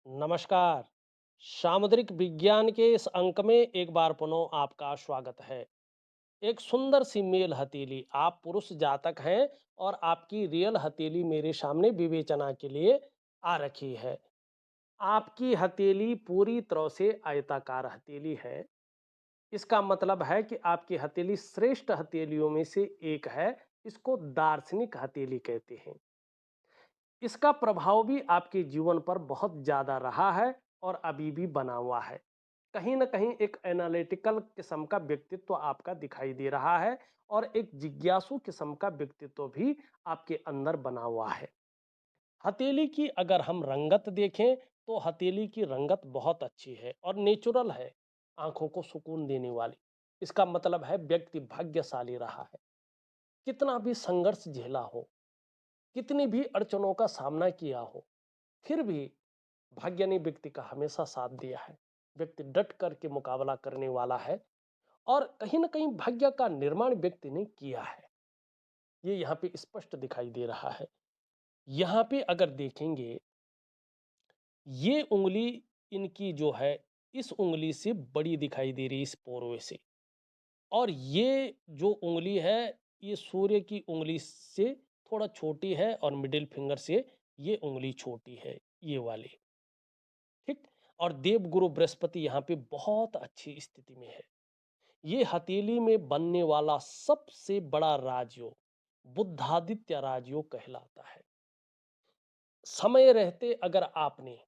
नमस्कार। सामुद्रिक विज्ञान के इस अंक में एक बार पुनः आपका स्वागत है। एक सुंदर सी मेल हथेली, आप पुरुष जातक हैं और आपकी रियल हथेली मेरे सामने विवेचना के लिए आ रखी है। आपकी हथेली पूरी तरह से आयताकार हथेली है। इसका मतलब है कि आपकी हथेली श्रेष्ठ हथेलियों में से एक है। इसको दार्शनिक हथेली कहते हैं। इसका प्रभाव भी आपके जीवन पर बहुत ज्यादा रहा है और अभी भी बना हुआ है। कहीं ना कहीं एक एनालिटिकल किस्म का व्यक्तित्व आपका दिखाई दे रहा है और एक जिज्ञासु किस्म का व्यक्तित्व भी आपके अंदर बना हुआ है। हथेली की अगर हम रंगत देखें तो हथेली की रंगत बहुत अच्छी है और नेचुरल है, आंखों को सुकून देने वाली। इसका मतलब है व्यक्ति भाग्यशाली रहा है। कितना भी संघर्ष झेला हो, कितनी भी अड़चनों का सामना किया हो, फिर भी भाग्य ने व्यक्ति का हमेशा साथ दिया है। व्यक्ति डट करके मुकाबला करने वाला है और कहीं ना कहीं भाग्य का निर्माण व्यक्ति ने किया है। ये यहाँ पे स्पष्ट दिखाई दे रहा है। यहाँ पे अगर देखेंगे, ये उंगली इनकी जो है, इस उंगली से बड़ी दिखाई दे रही है, इस पोरों से। और ये जो उंगली है, ये सूर्य की उंगली से थोड़ा छोटी है और मिडिल फिंगर से ये उंगली छोटी है, ये वाली। ठीक। और देवगुरु बृहस्पति यहाँ पे बहुत अच्छी स्थिति में है। ये हथेली में बनने वाला सबसे बड़ा राजयोग बुद्धादित्य राजयोग कहलाता है। समय रहते अगर आपने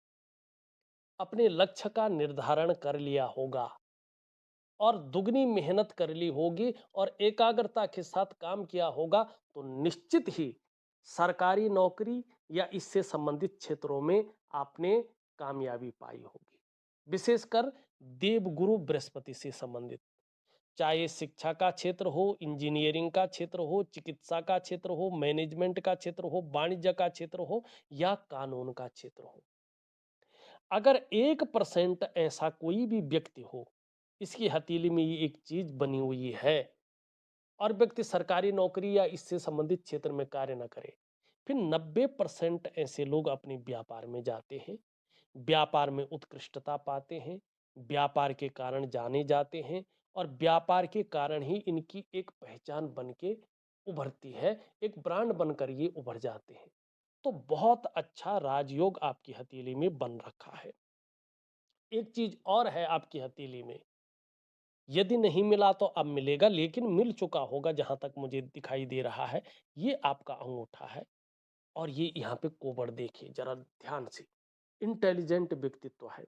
अपने लक्ष्य का निर्धारण कर लिया होगा और दुगनी मेहनत कर ली होगी और एकाग्रता के साथ काम किया होगा, तो निश्चित ही सरकारी नौकरी या इससे संबंधित क्षेत्रों में आपने कामयाबी पाई होगी। विशेषकर देवगुरु बृहस्पति से संबंधित, चाहे शिक्षा का क्षेत्र हो, इंजीनियरिंग का क्षेत्र हो, चिकित्सा का क्षेत्र हो, मैनेजमेंट का क्षेत्र हो, वाणिज्य का क्षेत्र हो या कानून का क्षेत्र हो। अगर 1% ऐसा कोई भी व्यक्ति हो, इसकी हथेली में ये एक चीज बनी हुई है और व्यक्ति सरकारी नौकरी या इससे संबंधित क्षेत्र में कार्य न करे, फिर 90% ऐसे लोग अपने व्यापार में जाते हैं, व्यापार में उत्कृष्टता पाते हैं, व्यापार के कारण जाने जाते हैं और व्यापार के कारण ही इनकी एक पहचान बन के उभरती है, एक ब्रांड बनकर ये उभर जाते हैं। तो बहुत अच्छा राजयोग आपकी हथेली में बन रखा है। एक चीज और है आपकी हथेली में, यदि नहीं मिला तो अब मिलेगा, लेकिन मिल चुका होगा जहां तक मुझे दिखाई दे रहा है। ये आपका अंगूठा है और ये यहाँ पे कोबड़ देखिए जरा ध्यान से। इंटेलिजेंट व्यक्तित्व है,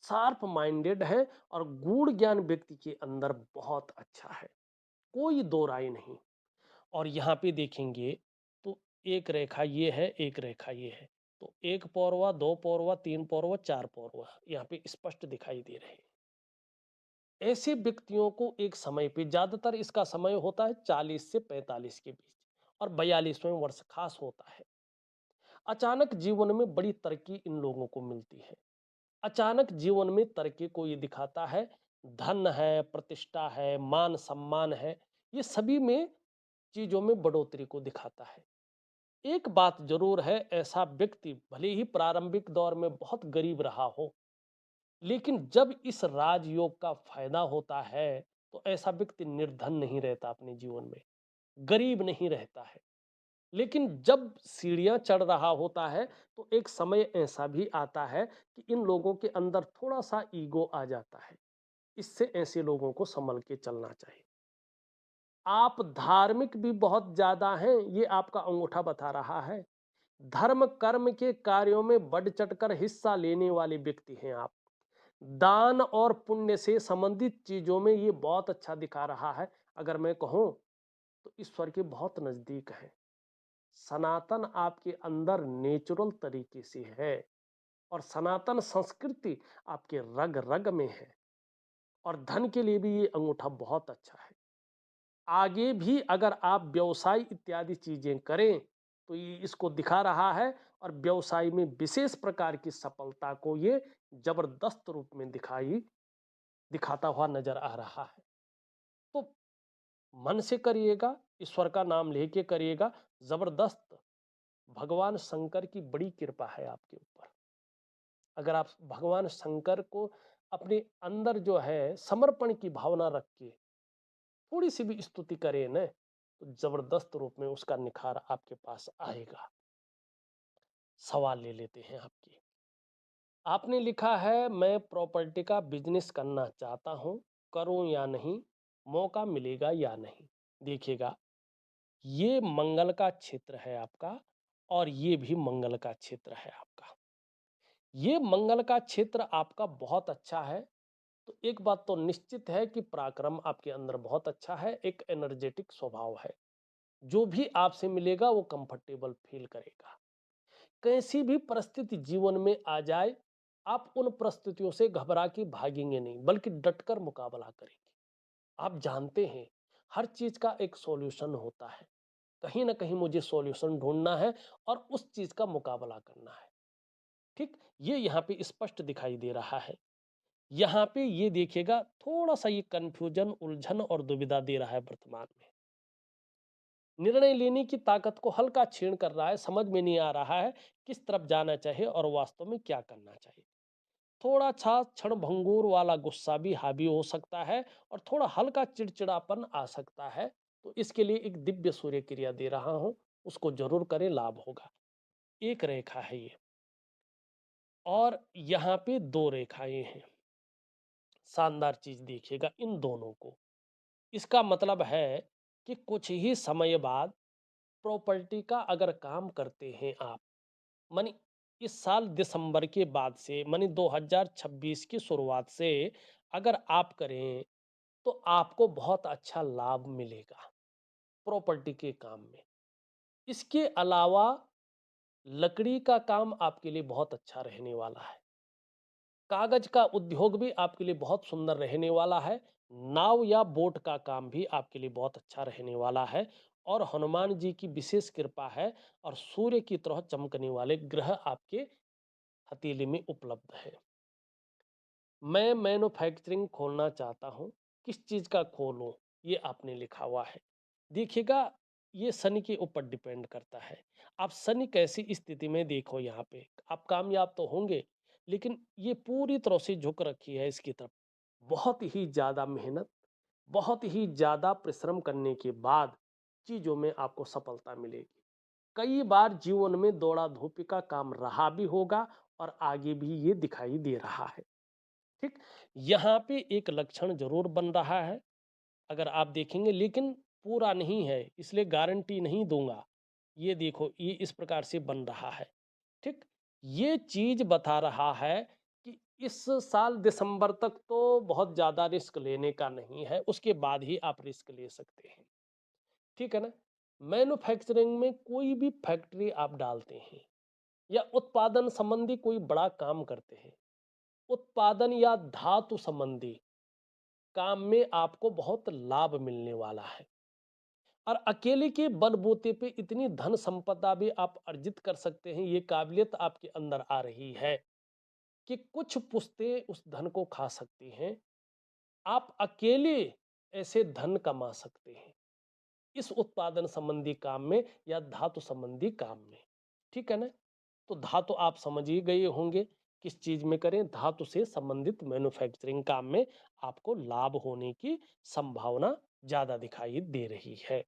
शार्प माइंडेड है और गूढ़ ज्ञान व्यक्ति के अंदर बहुत अच्छा है, कोई दो राय नहीं। और यहाँ पे देखेंगे तो एक रेखा ये है, एक रेखा ये है, तो एक पौरवा, दो पौरवा, तीन पौरवा, चार पौरवा यहाँ पे स्पष्ट दिखाई दे रहे हैं। ऐसे व्यक्तियों को एक समय पे, ज्यादातर इसका समय होता है 40 से 45 के बीच और 42वें वर्ष खास होता है। अचानक जीवन में बड़ी तरक्की इन लोगों को मिलती है। अचानक जीवन में तरक्की को ये दिखाता है, धन है, प्रतिष्ठा है, मान सम्मान है, ये सभी में चीजों में बढ़ोतरी को दिखाता है। एक बात जरूर है, ऐसा व्यक्ति भले ही प्रारंभिक दौर में बहुत गरीब रहा हो, लेकिन जब इस राजयोग का फायदा होता है तो ऐसा व्यक्ति निर्धन नहीं रहता, अपने जीवन में गरीब नहीं रहता है। लेकिन जब सीढ़ियां चढ़ रहा होता है तो एक समय ऐसा भी आता है कि इन लोगों के अंदर थोड़ा सा ईगो आ जाता है। इससे ऐसे लोगों को संभल के चलना चाहिए। आप धार्मिक भी बहुत ज्यादा हैं, ये आपका अंगूठा बता रहा है। धर्म कर्म के कार्यों में बढ़ चढ़कर हिस्सा लेने वाले व्यक्ति हैं आप। दान और पुण्य से संबंधित चीजों में ये बहुत अच्छा दिखा रहा है। अगर मैं कहूं तो ईश्वर के बहुत नजदीक है। सनातन आपके अंदर नेचुरल तरीके से है और सनातन संस्कृति आपके रग रग में है। और धन के लिए भी ये अंगूठा बहुत अच्छा है। आगे भी अगर आप व्यवसाय इत्यादि चीजें करें तो ये इसको दिखा रहा है और व्यवसाय में विशेष प्रकार की सफलता को ये जबरदस्त रूप में दिखाता हुआ नजर आ रहा है। तो मन से करिएगा, ईश्वर का नाम लेके करिएगा, जबरदस्त। भगवान शंकर की बड़ी कृपा है आपके ऊपर। अगर आप भगवान शंकर को अपने अंदर जो है समर्पण की भावना रख के थोड़ी सी भी स्तुति करें न, तो जबरदस्त रूप में उसका निखार आपके पास आएगा। सवाल ले लेते हैं आपकी। आपने लिखा है मैं प्रॉपर्टी का बिजनेस करना चाहता हूं, करूं या नहीं, मौका मिलेगा या नहीं। देखिएगा, ये मंगल का क्षेत्र है आपका और ये भी मंगल का क्षेत्र है आपका। ये मंगल का क्षेत्र आपका बहुत अच्छा है। तो एक बात तो निश्चित है कि पराक्रम आपके अंदर बहुत अच्छा है, एक एनर्जेटिक स्वभाव है। जो भी आपसे मिलेगा वो कंफर्टेबल फील करेगा। कैसी भी परिस्थिति जीवन में आ जाए, आप उन परिस्थितियों से घबरा के भागेंगे नहीं, बल्कि डटकर मुकाबला करेंगे। आप जानते हैं, हर चीज का एक सॉल्यूशन होता है। कहीं ना कहीं मुझे सॉल्यूशन ढूंढना है और उस चीज का मुकाबला करना है। ठीक, ये यहाँ पे स्पष्ट दिखाई दे रहा है। यहाँ पे ये देखिएगा, थोड़ा सा ये कंफ्यूजन, उलझन और दुविधा दे रहा है वर्तमान में। निर्णय लेने की ताकत को हल्का छीण कर रहा है, समझ में नहीं आ रहा है किस तरफ जाना चाहिए और वास्तव में क्या करना चाहिए। थोड़ा सा क्षणभंगुर वाला गुस्सा भी हावी हो सकता है और थोड़ा हल्का चिड़चिड़ापन आ सकता है। तो इसके लिए एक दिव्य सूर्य क्रिया दे रहा हूं, उसको जरूर करें, लाभ होगा। एक रेखा है ये और यहाँ पे दो रेखाएं हैं। शानदार चीज देखिएगा इन दोनों को। इसका मतलब है कि कुछ ही समय बाद प्रॉपर्टी का अगर काम करते हैं आप, मानी इस साल दिसंबर के बाद से, मानी 2026 की शुरुआत से अगर आप करें, तो आपको बहुत अच्छा लाभ मिलेगा प्रॉपर्टी के काम में। इसके अलावा लकड़ी का काम आपके लिए बहुत अच्छा रहने वाला है। कागज का उद्योग भी आपके लिए बहुत सुंदर रहने वाला है। नाव या बोट का काम भी आपके लिए बहुत अच्छा रहने वाला है। और हनुमान जी की विशेष कृपा है और सूर्य की तरह चमकने वाले ग्रह आपके हथेली में उपलब्ध है। मैं मैन्युफैक्चरिंग खोलना चाहता हूँ, किस चीज़ का खोलूँ? ये आपने लिखा हुआ है। देखिएगा, ये शनि के ऊपर डिपेंड करता है। आप शनि कैसी स्थिति में देखो यहाँ पे, आप कामयाब तो होंगे, लेकिन ये पूरी तरह से झुक रखी है इसकी तरफ। बहुत ही ज़्यादा मेहनत, बहुत ही ज़्यादा परिश्रम करने के बाद चीज़ों में आपको सफलता मिलेगी। कई बार जीवन में दौड़ा-धूप का काम रहा भी होगा और आगे भी ये दिखाई दे रहा है। ठीक, यहाँ पे एक लक्षण जरूर बन रहा है, अगर आप देखेंगे, लेकिन पूरा नहीं है, इसलिए गारंटी नहीं दूंगा। ये देखो, ये इस प्रकार से बन रहा है। ठीक, ये चीज बता रहा है कि इस साल दिसंबर तक तो बहुत ज्यादा रिस्क लेने का नहीं है, उसके बाद ही आप रिस्क ले सकते हैं। ठीक है ना। मैन्युफैक्चरिंग में कोई भी फैक्ट्री आप डालते हैं या उत्पादन संबंधी कोई बड़ा काम करते हैं, उत्पादन या धातु संबंधी काम में आपको बहुत लाभ मिलने वाला है। और अकेले के बलबूते पे इतनी धन संपदा भी आप अर्जित कर सकते हैं, ये काबिलियत आपके अंदर आ रही है कि कुछ पुश्तें उस धन को खा सकती हैं। आप अकेले ऐसे धन कमा सकते हैं इस उत्पादन संबंधी काम में या धातु संबंधी काम में। ठीक है ना। तो धातु आप समझ ही गए होंगे, किस चीज में करें, धातु से संबंधित मैन्युफैक्चरिंग काम में आपको लाभ होने की संभावना ज्यादा दिखाई दे रही है।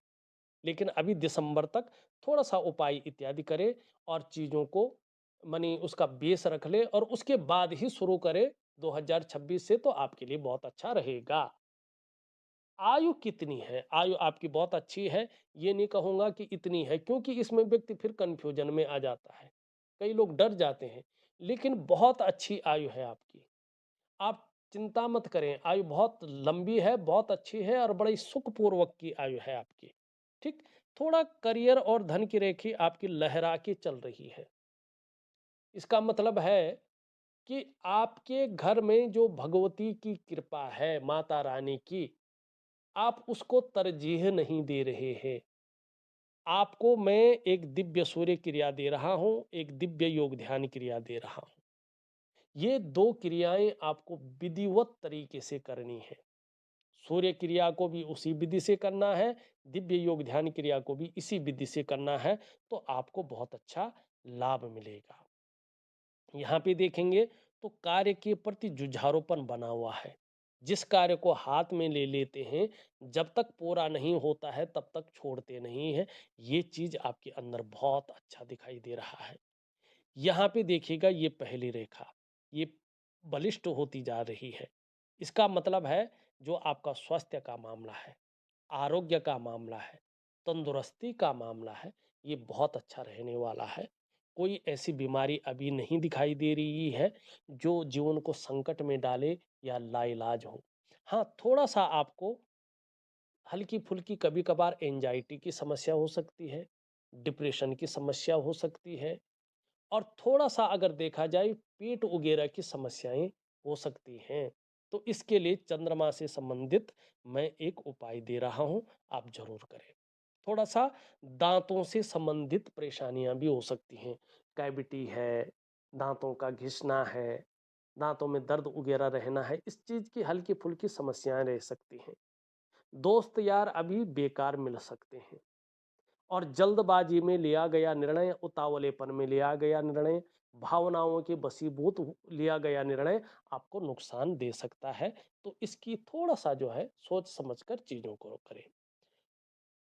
लेकिन अभी दिसंबर तक थोड़ा सा उपाय इत्यादि करें और चीजों को मनी उसका बेस रख ले और उसके बाद ही शुरू करें 2026 से, तो आपके लिए बहुत अच्छा रहेगा। आयु कितनी है? आयु आपकी बहुत अच्छी है। ये नहीं कहूँगा कि इतनी है, क्योंकि इसमें व्यक्ति फिर कन्फ्यूजन में आ जाता है। कई लोग डर जाते हैं, लेकिन बहुत अच्छी आयु है आपकी। आप चिंता मत करें, आयु बहुत लंबी है, बहुत अच्छी है और बड़ी सुखपूर्वक की आयु है आपकी। ठीक? थोड़ा करियर और धन की रेखी आपकी लहरा के चल रही है। इसका मतलब है कि आपके घर में जो भगवती की कृपा है, माता रानी की, आप उसको तरजीह नहीं दे रहे हैं। आपको मैं एक दिव्य सूर्य क्रिया दे रहा हूं, एक दिव्य योग ध्यान क्रिया दे रहा हूं। ये दो क्रियाएं आपको विधिवत तरीके से करनी है। सूर्य क्रिया को भी उसी विधि से करना है, दिव्य योग ध्यान क्रिया को भी इसी विधि से करना है, तो आपको बहुत अच्छा लाभ मिलेगा। यहाँ पे देखेंगे तो कार्य के प्रति जुझारूपन बना हुआ है। जिस कार्य को हाथ में ले लेते हैं, जब तक पूरा नहीं होता है तब तक छोड़ते नहीं हैं। ये चीज़ आपके अंदर बहुत अच्छा दिखाई दे रहा है। यहाँ पे देखिएगा ये पहली रेखा, ये बलिष्ठ होती जा रही है। इसका मतलब है जो आपका स्वास्थ्य का मामला है, आरोग्य का मामला है, तंदुरुस्ती का मामला है, ये बहुत अच्छा रहने वाला है। कोई ऐसी बीमारी अभी नहीं दिखाई दे रही है जो जीवन को संकट में डाले या लाइलाज हो। हाँ, थोड़ा-सा आपको हल्की-फुल्की कभी-कभार एंग्जायटी की समस्या हो सकती है, डिप्रेशन की समस्या हो सकती है और थोड़ा-सा अगर देखा जाए पेट वगैरह की समस्याएँ हो सकती हैं। तो इसके लिए चंद्रमा से संबंधित मैं एक उपाय दे रहा हूँ, आप ज़रूर करें। थोड़ा-सा दाँतों से संबंधित परेशानियाँ भी हो सकती हैं। कैविटी है, दाँतों का घिसना है, दाँतों में दर्द वगैरह रहना है, इस चीज़ की हल्की-फुल्की समस्याएँ रह सकती हैं। दोस्त यार अभी बेकार मिल सकते हैं। और जल्दबाजी में लिया गया निर्णय, उतावलेपन में लिया गया निर्णय, भावनाओं के बसीभूत लिया गया निर्णय आपको नुकसान दे सकता है। तो इसकी थोड़ा-सा जो है सोच समझकर चीज़ों को करें।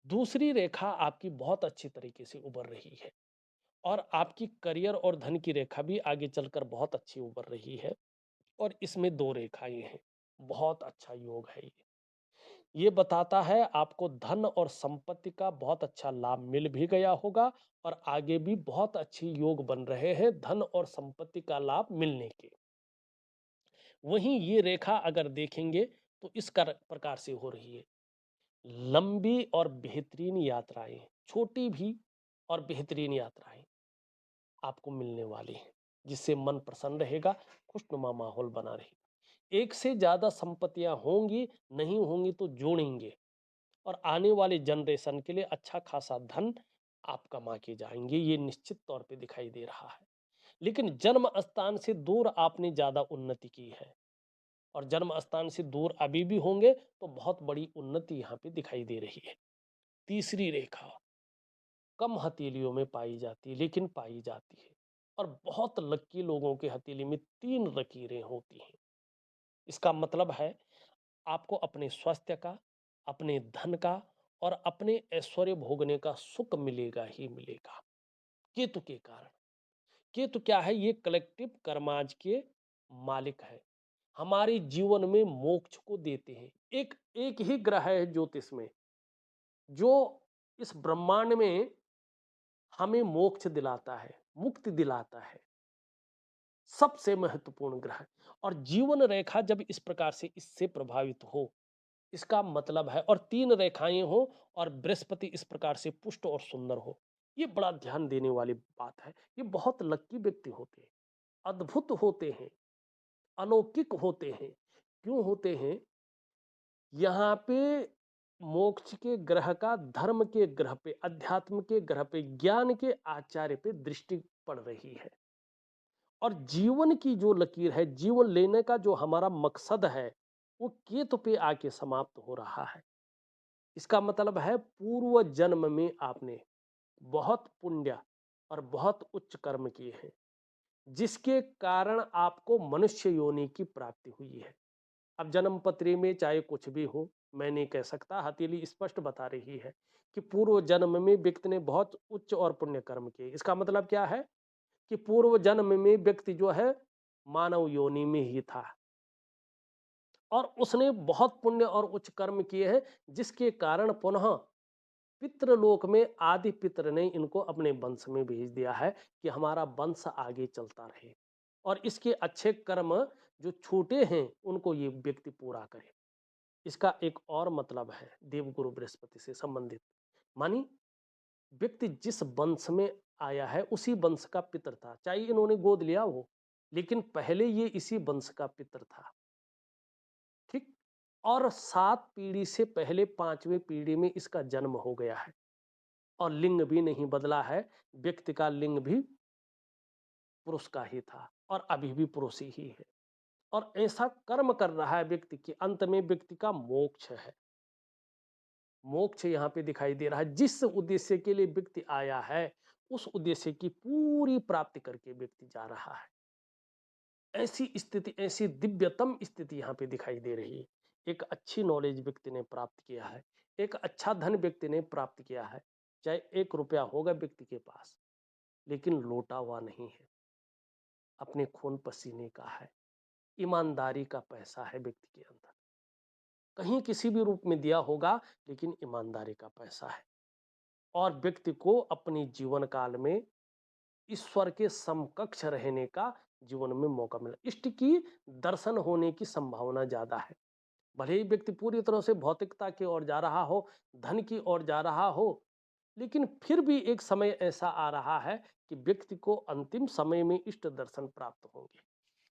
दूसरी रेखा आपकी बहुत अच्छी तरीके से उभर रही है और आपकी करियर और धन की रेखा भी आगे चलकर बहुत अच्छी उभर रही है और इसमें 2 रेखाएँ हैं। बहुत अच्छा योग है ये। ये बताता है आपको धन और संपत्ति का बहुत अच्छा लाभ मिल भी गया होगा और आगे भी बहुत अच्छे योग बन रहे हैं धन और संपत्ति का लाभ मिलने के। वहीं ये रेखा अगर देखेंगे तो इस प्रकार से हो रही है। लंबी और बेहतरीन यात्राएं, छोटी भी और बेहतरीन यात्राएं आपको मिलने वाली हैं, जिससे मन प्रसन्न रहेगा, खुशनुमा माहौल बना रहे। एक से ज्यादा संपत्तियां होंगी, नहीं होंगी तो जोड़ेंगे और आने वाले जनरेशन के लिए अच्छा खासा धन आप कमा के जाएंगे, ये निश्चित तौर पे दिखाई दे रहा है। लेकिन जन्म स्थान से दूर आपने ज्यादा उन्नति की है और जन्म स्थान से दूर अभी भी होंगे तो बहुत बड़ी उन्नति यहाँ पे दिखाई दे रही है। तीसरी रेखा कम हथेलियों में पाई जाती है लेकिन पाई जाती है और बहुत लक्की लोगों के हथेली में 3 लकीरें होती हैं। इसका मतलब है आपको अपने स्वास्थ्य का, अपने धन का और अपने ऐश्वर्य भोगने का सुख मिलेगा ही मिलेगा। केतु के कारण। केतु क्या है? ये कलेक्टिव कर्माज के मालिक है। हमारे जीवन में मोक्ष को देते हैं। एक एक ही ग्रह है ज्योतिष में जो इस ब्रह्मांड में हमें मोक्ष दिलाता है, मुक्ति दिलाता है। सबसे महत्वपूर्ण ग्रह और जीवन रेखा जब इस प्रकार से इससे प्रभावित हो, इसका मतलब है और 3 रेखाएं हो और बृहस्पति इस प्रकार से पुष्ट और सुंदर हो, ये बड़ा ध्यान देने वाली बात है। ये बहुत लक्की व्यक्ति होते हैं, अद्भुत होते हैं, अलौकिक होते हैं। क्यों होते हैं? यहाँ पे मोक्ष के ग्रह का धर्म के ग्रह पे, अध्यात्म के ग्रह पे, ज्ञान के आचार्य पे दृष्टि पड़ रही है और जीवन की जो लकीर है, जीवन लेने का जो हमारा मकसद है, वो केतु पे आके समाप्त हो रहा है। इसका मतलब है पूर्व जन्म में आपने बहुत पुण्य और बहुत उच्च कर्म किए हैं, जिसके कारण आपको मनुष्य योनि की प्राप्ति हुई है। अब जन्म पत्री में चाहे कुछ भी हो, मैं नहीं कह सकता, हथेली स्पष्ट बता रही है कि पूर्व जन्म में व्यक्ति ने बहुत उच्च और पुण्य कर्म किए। इसका मतलब क्या है कि पूर्व जन्म में व्यक्ति जो है मानव योनि में ही था और उसने बहुत पुण्य और उच्च कर्म किए हैं, जिसके कारण पुनः पितृलोक में आदि पितर ने इनको अपने वंश में भेज दिया है कि हमारा वंश आगे चलता रहे और इसके अच्छे कर्म जो छूटे हैं उनको ये व्यक्ति पूरा करे। इसका एक और मतलब है देवगुरु बृहस्पति से संबंधित, मानी व्यक्ति जिस वंश में आया है उसी वंश का पितर था, चाहे इन्होंने गोद लिया हो, लेकिन पहले ये इसी वंश का पितर था। ठीक। और 7 पीढ़ी से पहले 5वें पीढ़ी में इसका जन्म हो गया है और लिंग भी नहीं बदला है, व्यक्ति का लिंग भी पुरुष का ही था और अभी भी पुरुष ही है और ऐसा कर्म कर रहा है व्यक्ति के अंत में व्यक्ति का मोक्ष है। मोक्ष यहाँ पे दिखाई दे रहा है, जिस उद्देश्य के लिए व्यक्ति आया है उस उद्देश्य की पूरी प्राप्ति करके व्यक्ति जा रहा है। ऐसी स्थिति, ऐसी दिव्यतम स्थिति यहाँ पे दिखाई दे रही है। एक अच्छी नॉलेज व्यक्ति ने प्राप्त किया है, एक अच्छा धन व्यक्ति ने प्राप्त किया है, चाहे 1 रुपया होगा व्यक्ति के पास, लेकिन लौटा हुआ नहीं है, अपने खून पसीने का है, ईमानदारी का पैसा है व्यक्ति के अंदर। कहीं किसी भी रूप में दिया होगा, लेकिन ईमानदारी का पैसा है और व्यक्ति को अपनी जीवन काल में ईश्वर के समकक्ष रहने का जीवन में मौका मिला। इष्ट की दर्शन होने की संभावना ज़्यादा है। भले ही व्यक्ति पूरी तरह से भौतिकता की ओर जा रहा हो, धन की ओर जा रहा हो, लेकिन फिर भी एक समय ऐसा आ रहा है कि व्यक्ति को अंतिम समय में इष्ट दर्शन प्राप्त होंगे।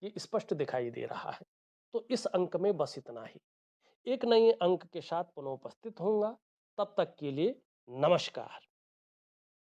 ये स्पष्ट दिखाई दे रहा है। तो इस अंक में बस इतना ही। एक नए अंक के साथ पुनः उपस्थित होऊंगा। तब तक के लिए नमस्कार।